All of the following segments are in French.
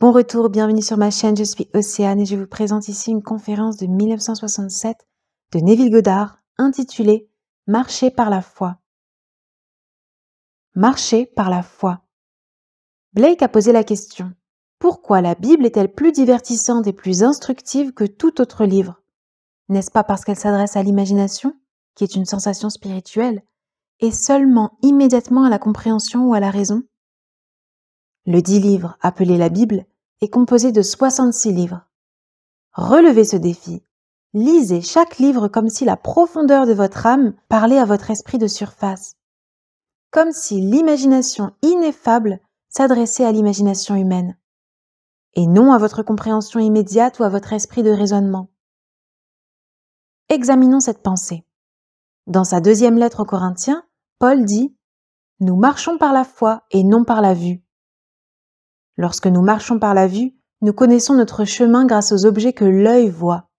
Bon retour, bienvenue sur ma chaîne, je suis Océane et je vous présente ici une conférence de 1967 de Neville Goddard intitulée « Marcher par la foi ». Marcher par la foi. Blake a posé la question « Pourquoi la Bible est-elle plus divertissante et plus instructive que tout autre livre ? N'est-ce pas parce qu'elle s'adresse à l'imagination, qui est une sensation spirituelle, et seulement immédiatement à la compréhension ou à la raison ?» Le dit livre, appelé la Bible, est composé de 66 livres. Relevez ce défi. Lisez chaque livre comme si la profondeur de votre âme parlait à votre esprit de surface. Comme si l'imagination ineffable s'adressait à l'imagination humaine. Et non à votre compréhension immédiate ou à votre esprit de raisonnement. Examinons cette pensée. Dans sa deuxième lettre aux Corinthiens, Paul dit « Nous marchons par la foi et non par la vue ». Lorsque nous marchons par la vue, nous connaissons notre chemin grâce aux objets que l'œil voit.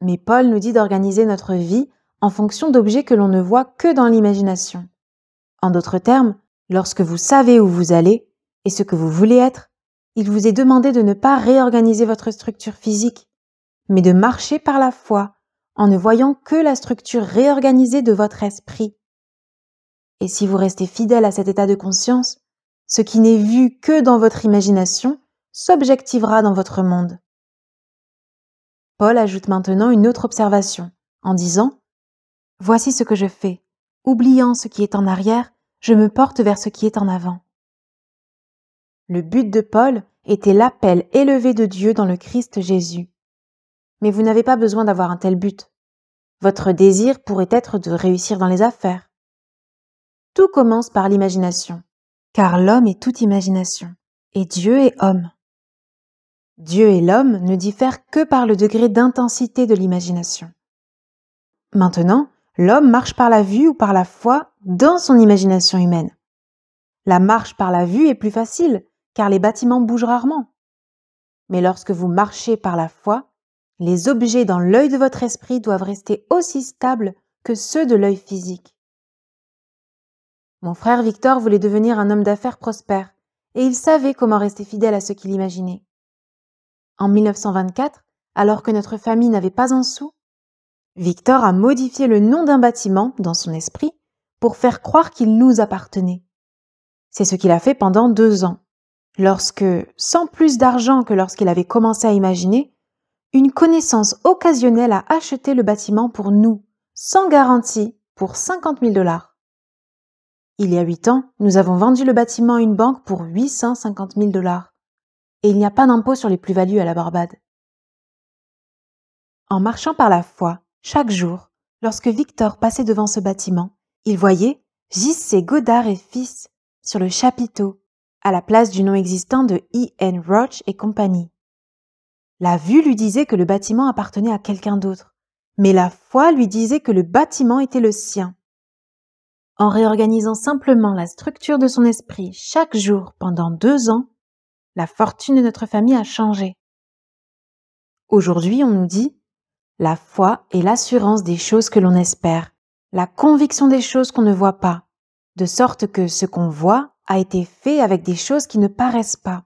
Mais Paul nous dit d'organiser notre vie en fonction d'objets que l'on ne voit que dans l'imagination. En d'autres termes, lorsque vous savez où vous allez et ce que vous voulez être, il vous est demandé de ne pas réorganiser votre structure physique, mais de marcher par la foi en ne voyant que la structure réorganisée de votre esprit. Et si vous restez fidèle à cet état de conscience, ce qui n'est vu que dans votre imagination s'objectivera dans votre monde. Paul ajoute maintenant une autre observation, en disant « Voici ce que je fais. Oubliant ce qui est en arrière, je me porte vers ce qui est en avant. » Le but de Paul était l'appel élevé de Dieu dans le Christ Jésus. Mais vous n'avez pas besoin d'avoir un tel but. Votre désir pourrait être de réussir dans les affaires. Tout commence par l'imagination. Car l'homme est toute imagination, et Dieu est homme. Dieu et l'homme ne diffèrent que par le degré d'intensité de l'imagination. Maintenant, l'homme marche par la vue ou par la foi dans son imagination humaine. La marche par la vue est plus facile, car les bâtiments bougent rarement. Mais lorsque vous marchez par la foi, les objets dans l'œil de votre esprit doivent rester aussi stables que ceux de l'œil physique. Mon frère Victor voulait devenir un homme d'affaires prospère, et il savait comment rester fidèle à ce qu'il imaginait. En 1924, alors que notre famille n'avait pas un sou, Victor a modifié le nom d'un bâtiment dans son esprit pour faire croire qu'il nous appartenait. C'est ce qu'il a fait pendant 2 ans, lorsque, sans plus d'argent que lorsqu'il avait commencé à imaginer, une connaissance occasionnelle a acheté le bâtiment pour nous, sans garantie, pour 50 000 $. Il y a 8 ans, nous avons vendu le bâtiment à une banque pour 850 000 $. Et il n'y a pas d'impôt sur les plus-values à la Barbade. En marchant par la foi, chaque jour, lorsque Victor passait devant ce bâtiment, il voyait J.C. Goddard et Fils sur le chapiteau, à la place du nom existant de E.N. Roach et compagnie. La vue lui disait que le bâtiment appartenait à quelqu'un d'autre, mais la foi lui disait que le bâtiment était le sien. En réorganisant simplement la structure de son esprit chaque jour pendant 2 ans, la fortune de notre famille a changé. Aujourd'hui, on nous dit « La foi est l'assurance des choses que l'on espère, la conviction des choses qu'on ne voit pas, de sorte que ce qu'on voit a été fait avec des choses qui ne paraissent pas. »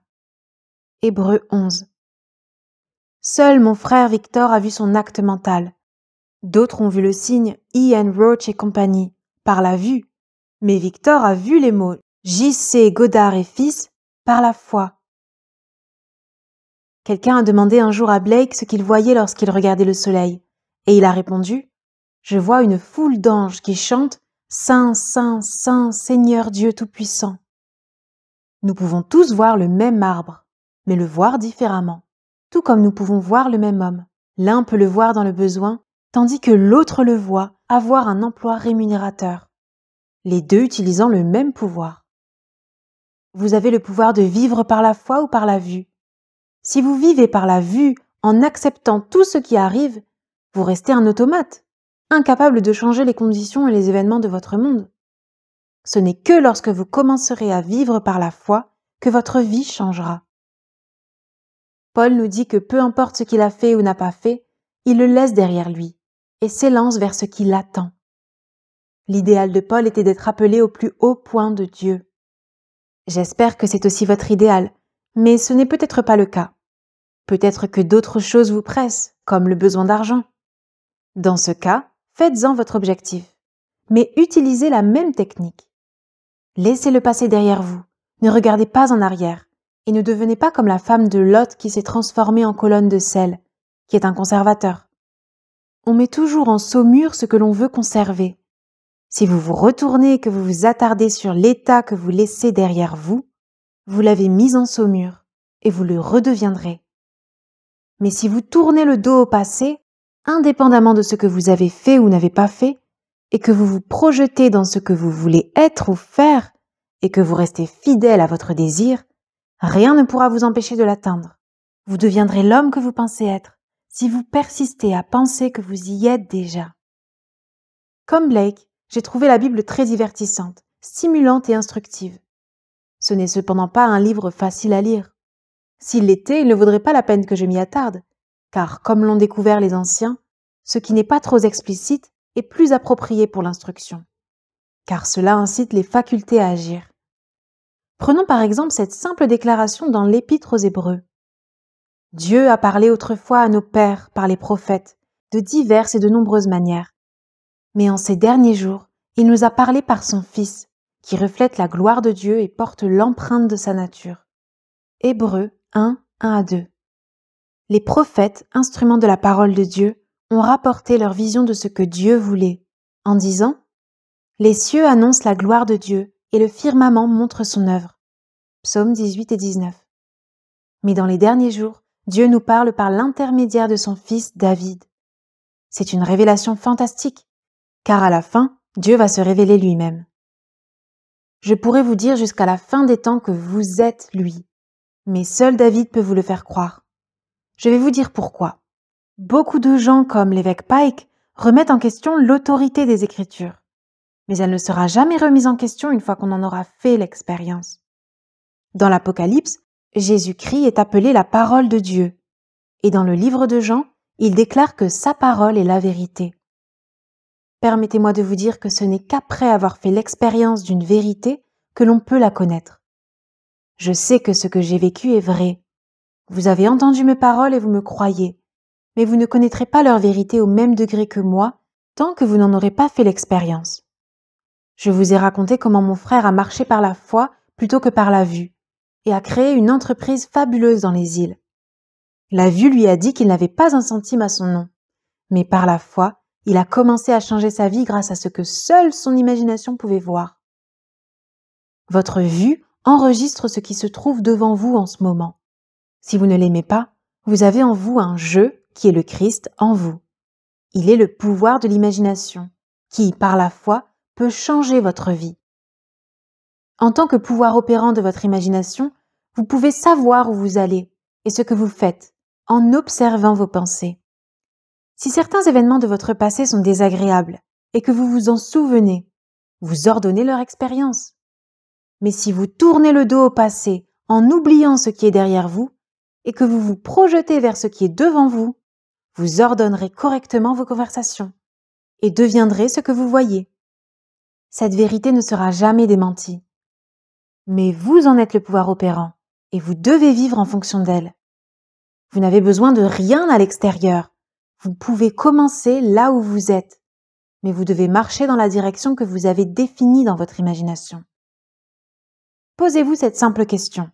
Hébreux 11. Seul mon frère Victor a vu son acte mental. D'autres ont vu le signe E.N. Roach et compagnie, par la vue. Mais Victor a vu les mots J.C. Goddard et Fils par la foi. Quelqu'un a demandé un jour à Blake ce qu'il voyait lorsqu'il regardait le soleil, et il a répondu « Je vois une foule d'anges qui chantent « Saint, Saint, Saint, Seigneur Dieu Tout-Puissant ». Nous pouvons tous voir le même arbre, mais le voir différemment, tout comme nous pouvons voir le même homme. L'un peut le voir dans le besoin, tandis que l'autre le voit avoir un emploi rémunérateur, les deux utilisant le même pouvoir. Vous avez le pouvoir de vivre par la foi ou par la vue. Si vous vivez par la vue en acceptant tout ce qui arrive, vous restez un automate, incapable de changer les conditions et les événements de votre monde. Ce n'est que lorsque vous commencerez à vivre par la foi que votre vie changera. Paul nous dit que peu importe ce qu'il a fait ou n'a pas fait, il le laisse derrière lui et s'élance vers ce qui l'attend. L'idéal de Paul était d'être appelé au plus haut point de Dieu. J'espère que c'est aussi votre idéal, Mais ce n'est peut-être pas le cas. Peut-être que d'autres choses vous pressent, comme le besoin d'argent. Dans ce cas, faites-en votre objectif, mais utilisez la même technique. Laissez-le passer derrière vous, ne regardez pas en arrière, et ne devenez pas comme la femme de Lot qui s'est transformée en colonne de sel, qui est un conservateur. On met toujours en saumure ce que l'on veut conserver. Si vous vous retournez et que vous vous attardez sur l'état que vous laissez derrière vous, vous l'avez mis en saumure et vous le redeviendrez. Mais si vous tournez le dos au passé, indépendamment de ce que vous avez fait ou n'avez pas fait, et que vous vous projetez dans ce que vous voulez être ou faire, et que vous restez fidèle à votre désir, rien ne pourra vous empêcher de l'atteindre. Vous deviendrez l'homme que vous pensez être, si vous persistez à penser que vous y êtes déjà. Comme Blake, j'ai trouvé la Bible très divertissante, stimulante et instructive. Ce n'est cependant pas un livre facile à lire. S'il l'était, il ne vaudrait pas la peine que je m'y attarde, car, comme l'ont découvert les anciens, ce qui n'est pas trop explicite est plus approprié pour l'instruction, car cela incite les facultés à agir. Prenons par exemple cette simple déclaration dans l'Épître aux Hébreux. Dieu a parlé autrefois à nos pères par les prophètes, de diverses et de nombreuses manières. Mais en ces derniers jours, il nous a parlé par son Fils, qui reflète la gloire de Dieu et porte l'empreinte de sa nature. Hébreux 1, 1 à 2. Les prophètes, instruments de la parole de Dieu, ont rapporté leur vision de ce que Dieu voulait, en disant « Les cieux annoncent la gloire de Dieu et le firmament montre son œuvre. » Psaumes 18 et 19. Mais dans les derniers jours, Dieu nous parle par l'intermédiaire de son fils David. C'est une révélation fantastique, car à la fin, Dieu va se révéler lui-même. Je pourrais vous dire jusqu'à la fin des temps que vous êtes lui, mais seul David peut vous le faire croire. Je vais vous dire pourquoi. Beaucoup de gens comme l'évêque Pike remettent en question l'autorité des Écritures, mais elle ne sera jamais remise en question une fois qu'on en aura fait l'expérience. Dans l'Apocalypse, Jésus-Christ est appelé la parole de Dieu, et dans le livre de Jean, il déclare que sa parole est la vérité. Permettez-moi de vous dire que ce n'est qu'après avoir fait l'expérience d'une vérité que l'on peut la connaître. Je sais que ce que j'ai vécu est vrai. Vous avez entendu mes paroles et vous me croyez, mais vous ne connaîtrez pas leur vérité au même degré que moi tant que vous n'en aurez pas fait l'expérience. Je vous ai raconté comment mon frère a marché par la foi plutôt que par la vue, et a créé une entreprise fabuleuse dans les îles. La vue lui a dit qu'il n'avait pas un centime à son nom, mais par la foi, il a commencé à changer sa vie grâce à ce que seule son imagination pouvait voir. Votre vue enregistre ce qui se trouve devant vous en ce moment. Si vous ne l'aimez pas, vous avez en vous un je qui est le Christ en vous. Il est le pouvoir de l'imagination, qui, par la foi, peut changer votre vie. En tant que pouvoir opérant de votre imagination, vous pouvez savoir où vous allez et ce que vous faites en observant vos pensées. Si certains événements de votre passé sont désagréables et que vous vous en souvenez, vous ordonnez leur expérience. Mais si vous tournez le dos au passé en oubliant ce qui est derrière vous et que vous vous projetez vers ce qui est devant vous, vous ordonnerez correctement vos conversations et deviendrez ce que vous voyez. Cette vérité ne sera jamais démentie. Mais vous en êtes le pouvoir opérant et vous devez vivre en fonction d'elle. Vous n'avez besoin de rien à l'extérieur. Vous pouvez commencer là où vous êtes, mais vous devez marcher dans la direction que vous avez définie dans votre imagination. Posez-vous cette simple question.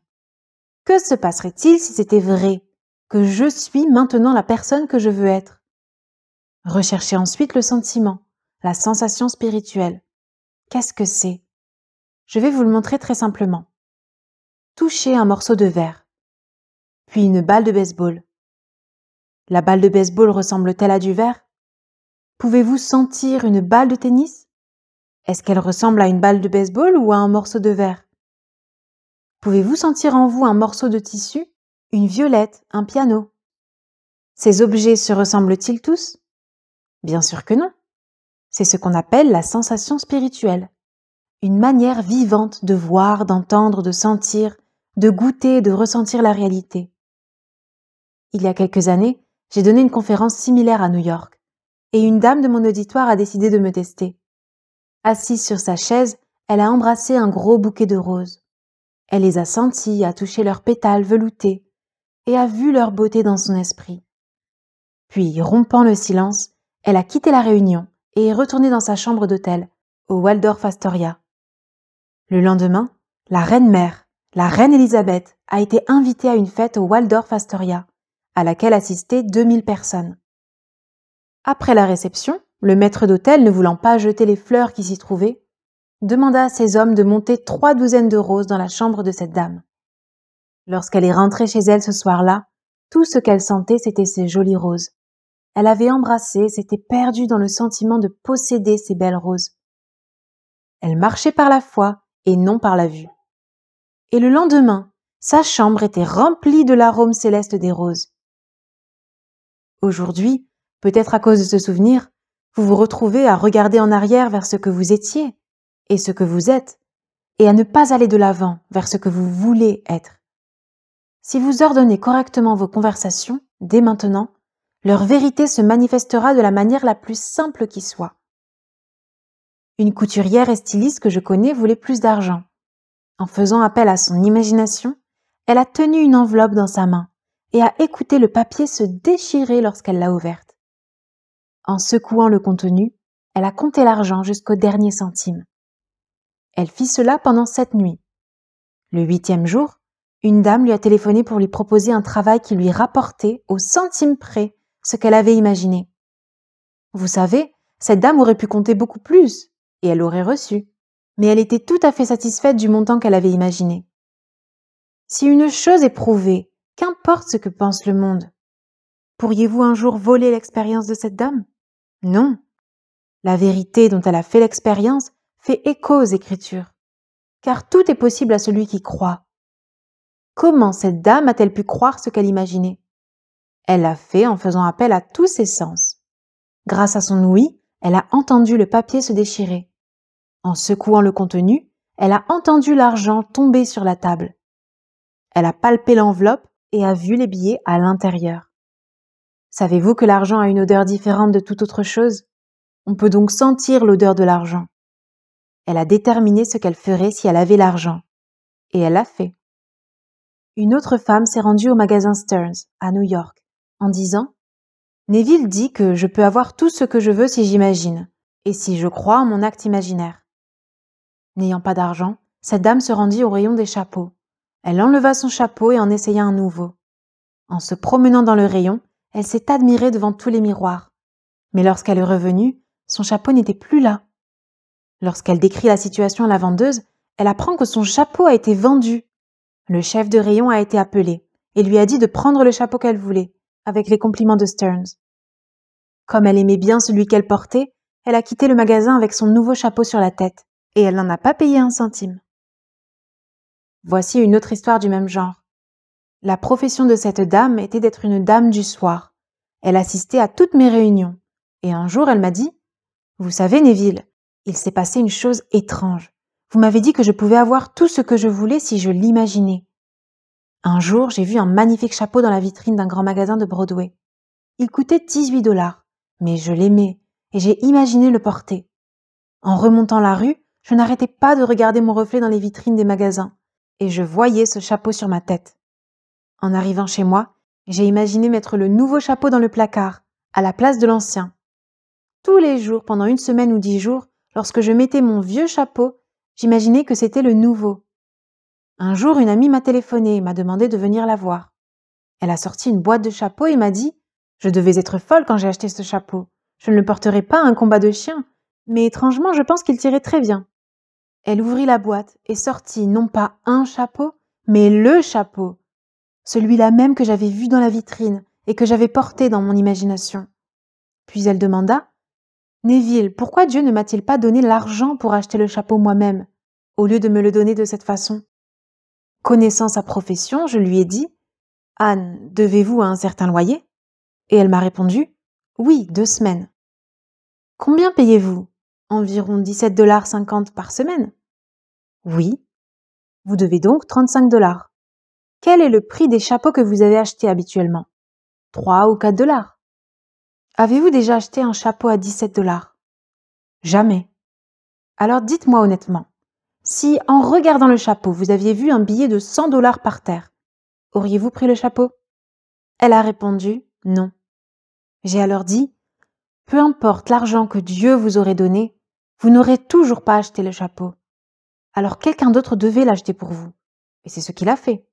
Que se passerait-il si c'était vrai, que je suis maintenant la personne que je veux être? Recherchez ensuite le sentiment, la sensation spirituelle. Qu'est-ce que c'est? Je vais vous le montrer très simplement. Touchez un morceau de verre, puis une balle de baseball. La balle de baseball ressemble-t-elle à du verre? Pouvez-vous sentir une balle de tennis? Est-ce qu'elle ressemble à une balle de baseball ou à un morceau de verre? Pouvez-vous sentir en vous un morceau de tissu, une violette, un piano? Ces objets se ressemblent-ils tous? Bien sûr que non. C'est ce qu'on appelle la sensation spirituelle. Une manière vivante de voir, d'entendre, de sentir, de goûter et de ressentir la réalité. Il y a quelques années, j'ai donné une conférence similaire à New York, et une dame de mon auditoire a décidé de me tester. Assise sur sa chaise, elle a embrassé un gros bouquet de roses. Elle les a sentis, a touché leurs pétales veloutés et a vu leur beauté dans son esprit. Puis, rompant le silence, elle a quitté la réunion et est retournée dans sa chambre d'hôtel, au Waldorf Astoria. Le lendemain, la reine-mère, la reine Élisabeth, a été invitée à une fête au Waldorf Astoria, à laquelle assistaient 2000 personnes. Après la réception, le maître d'hôtel, ne voulant pas jeter les fleurs qui s'y trouvaient, demanda à ses hommes de monter 3 douzaines de roses dans la chambre de cette dame. Lorsqu'elle est rentrée chez elle ce soir-là, tout ce qu'elle sentait, c'était ces jolies roses. Elle avait embrassé, s'était perdue dans le sentiment de posséder ces belles roses. Elle marchait par la foi et non par la vue. Et le lendemain, sa chambre était remplie de l'arôme céleste des roses. Aujourd'hui, peut-être à cause de ce souvenir, vous vous retrouvez à regarder en arrière vers ce que vous étiez et ce que vous êtes, et à ne pas aller de l'avant vers ce que vous voulez être. Si vous ordonnez correctement vos conversations, dès maintenant, leur vérité se manifestera de la manière la plus simple qui soit. Une couturière et styliste que je connais voulait plus d'argent. En faisant appel à son imagination, elle a tenu une enveloppe dans sa main et a écouté le papier se déchirer lorsqu'elle l'a ouverte. En secouant le contenu, elle a compté l'argent jusqu'au dernier centime. Elle fit cela pendant 7 nuits. Le 8e jour, une dame lui a téléphoné pour lui proposer un travail qui lui rapportait au centime près ce qu'elle avait imaginé. Vous savez, cette dame aurait pu compter beaucoup plus, et elle aurait reçu, mais elle était tout à fait satisfaite du montant qu'elle avait imaginé. Si une chose est prouvée, qu'importe ce que pense le monde, pourriez-vous un jour voler l'expérience de cette dame? Non. La vérité dont elle a fait l'expérience fait écho aux Écritures, car tout est possible à celui qui croit. Comment cette dame a-t-elle pu croire ce qu'elle imaginait? Elle l'a fait en faisant appel à tous ses sens. Grâce à son ouïe, elle a entendu le papier se déchirer. En secouant le contenu, elle a entendu l'argent tomber sur la table. Elle a palpé l'enveloppe et a vu les billets à l'intérieur. Savez-vous que l'argent a une odeur différente de toute autre chose? On peut donc sentir l'odeur de l'argent. Elle a déterminé ce qu'elle ferait si elle avait l'argent. Et elle l'a fait. Une autre femme s'est rendue au magasin Stearns, à New York, en disant « Neville dit que je peux avoir tout ce que je veux si j'imagine, et si je crois en mon acte imaginaire. » N'ayant pas d'argent, cette dame se rendit au rayon des chapeaux. Elle enleva son chapeau et en essaya un nouveau. En se promenant dans le rayon, elle s'est admirée devant tous les miroirs. Mais lorsqu'elle est revenue, son chapeau n'était plus là. Lorsqu'elle décrit la situation à la vendeuse, elle apprend que son chapeau a été vendu. Le chef de rayon a été appelé et lui a dit de prendre le chapeau qu'elle voulait, avec les compliments de Stearns. Comme elle aimait bien celui qu'elle portait, elle a quitté le magasin avec son nouveau chapeau sur la tête, et elle n'en a pas payé un centime. Voici une autre histoire du même genre. La profession de cette dame était d'être une dame du soir. Elle assistait à toutes mes réunions, et un jour elle m'a dit « Vous savez, Neville, il s'est passé une chose étrange. Vous m'avez dit que je pouvais avoir tout ce que je voulais si je l'imaginais. Un jour, j'ai vu un magnifique chapeau dans la vitrine d'un grand magasin de Broadway. Il coûtait 18$, mais je l'aimais et j'ai imaginé le porter. En remontant la rue, je n'arrêtais pas de regarder mon reflet dans les vitrines des magasins et je voyais ce chapeau sur ma tête. En arrivant chez moi, j'ai imaginé mettre le nouveau chapeau dans le placard, à la place de l'ancien. Tous les jours, pendant 1 semaine ou 10 jours, lorsque je mettais mon vieux chapeau, j'imaginais que c'était le nouveau. Un jour, une amie m'a téléphoné et m'a demandé de venir la voir. Elle a sorti une boîte de chapeaux et m'a dit « Je devais être folle quand j'ai acheté ce chapeau. Je ne le porterai pas à un combat de chiens, mais étrangement, je pense qu'il tirait très bien. » Elle ouvrit la boîte et sortit non pas un chapeau, mais le chapeau. Celui-là même que j'avais vu dans la vitrine et que j'avais porté dans mon imagination. Puis elle demanda « Neville, pourquoi Dieu ne m'a-t-il pas donné l'argent pour acheter le chapeau moi-même, au lieu de me le donner de cette façon ?» Connaissant sa profession, je lui ai dit « Anne, devez-vous un certain loyer ?» Et elle m'a répondu « Oui, 2 semaines. »« Combien payez-vous ? Environ 17,50$ par semaine. »« Oui. »« Vous devez donc 35$. Quel est le prix des chapeaux que vous avez achetés habituellement ? 3 ou 4$. Avez-vous déjà acheté un chapeau à 17$? Jamais. Alors dites-moi honnêtement, Si, en regardant le chapeau, vous aviez vu un billet de 100 $ par terre, auriez-vous pris le chapeau? Elle a répondu « Non ». J'ai alors dit « Peu importe l'argent que Dieu vous aurait donné, vous n'aurez toujours pas acheté le chapeau. Alors quelqu'un d'autre devait l'acheter pour vous. Et c'est ce qu'il a fait.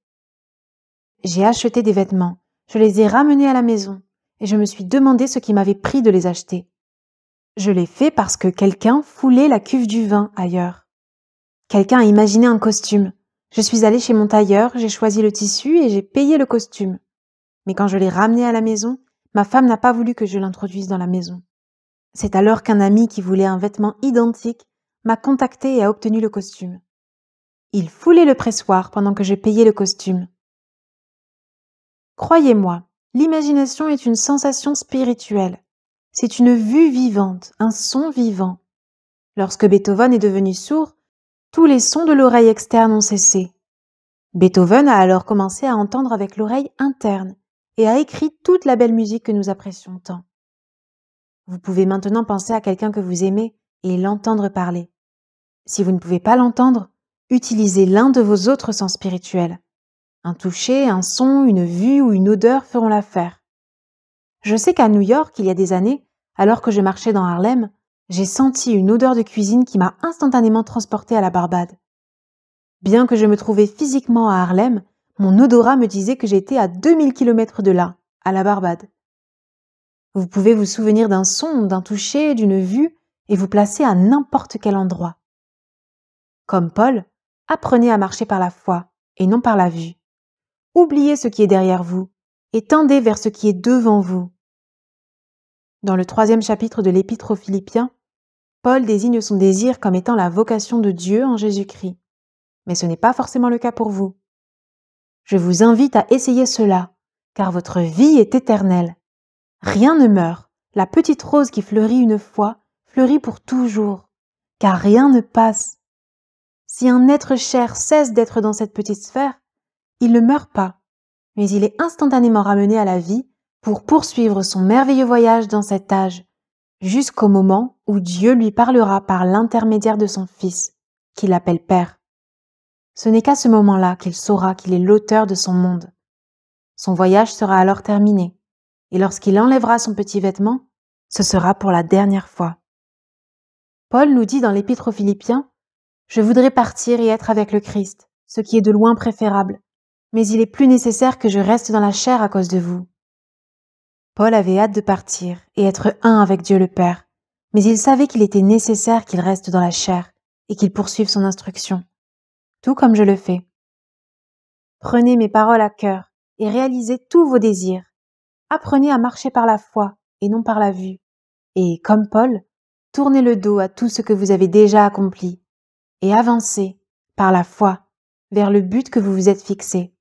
J'ai acheté des vêtements, je les ai ramenés à la maison, et je me suis demandé ce qui m'avait pris de les acheter. Je l'ai fait parce que quelqu'un foulait la cuve du vin ailleurs. Quelqu'un a imaginé un costume. Je suis allée chez mon tailleur, j'ai choisi le tissu et j'ai payé le costume. Mais quand je l'ai ramené à la maison, ma femme n'a pas voulu que je l'introduise dans la maison. C'est alors qu'un ami qui voulait un vêtement identique m'a contacté et a obtenu le costume. Il foulait le pressoir pendant que je payais le costume. Croyez-moi, l'imagination est une sensation spirituelle. C'est une vue vivante, un son vivant. Lorsque Beethoven est devenu sourd, tous les sons de l'oreille externe ont cessé. Beethoven a alors commencé à entendre avec l'oreille interne et a écrit toute la belle musique que nous apprécions tant. Vous pouvez maintenant penser à quelqu'un que vous aimez et l'entendre parler. Si vous ne pouvez pas l'entendre, utilisez l'un de vos autres sens spirituels. Un toucher, un son, une vue ou une odeur feront l'affaire. Je sais qu'à New York, il y a des années, alors que je marchais dans Harlem, j'ai senti une odeur de cuisine qui m'a instantanément transportée à la Barbade. Bien que je me trouvais physiquement à Harlem, mon odorat me disait que j'étais à 2000 km de là, à la Barbade. Vous pouvez vous souvenir d'un son, d'un toucher, d'une vue et vous placer à n'importe quel endroit. Comme Paul, apprenez à marcher par la foi et non par la vue. Oubliez ce qui est derrière vous et tendez vers ce qui est devant vous. Dans le 3e chapitre de l'Épître aux Philippiens, Paul désigne son désir comme étant la vocation de Dieu en Jésus-Christ. Mais ce n'est pas forcément le cas pour vous. Je vous invite à essayer cela, car votre vie est éternelle. Rien ne meurt. La petite rose qui fleurit une fois, fleurit pour toujours, car rien ne passe. Si un être cher cesse d'être dans cette petite sphère, il ne meurt pas, mais il est instantanément ramené à la vie pour poursuivre son merveilleux voyage dans cet âge, jusqu'au moment où Dieu lui parlera par l'intermédiaire de son Fils, qu'il appelle Père. Ce n'est qu'à ce moment-là qu'il saura qu'il est l'auteur de son monde. Son voyage sera alors terminé, et lorsqu'il enlèvera son petit vêtement, ce sera pour la dernière fois. Paul nous dit dans l'Épître aux Philippiens, « Je voudrais partir et être avec le Christ, ce qui est de loin préférable, mais il est plus nécessaire que je reste dans la chair à cause de vous. » Paul avait hâte de partir et être un avec Dieu le Père, mais il savait qu'il était nécessaire qu'il reste dans la chair et qu'il poursuive son instruction, tout comme je le fais. Prenez mes paroles à cœur et réalisez tous vos désirs. Apprenez à marcher par la foi et non par la vue. Et, comme Paul, tournez le dos à tout ce que vous avez déjà accompli et avancez, par la foi, vers le but que vous vous êtes fixé.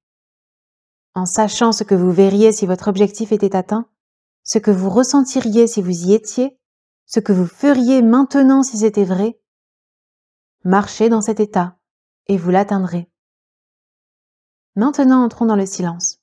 En sachant ce que vous verriez si votre objectif était atteint, ce que vous ressentiriez si vous y étiez, ce que vous feriez maintenant si c'était vrai, marchez dans cet état et vous l'atteindrez. Maintenant entrons dans le silence.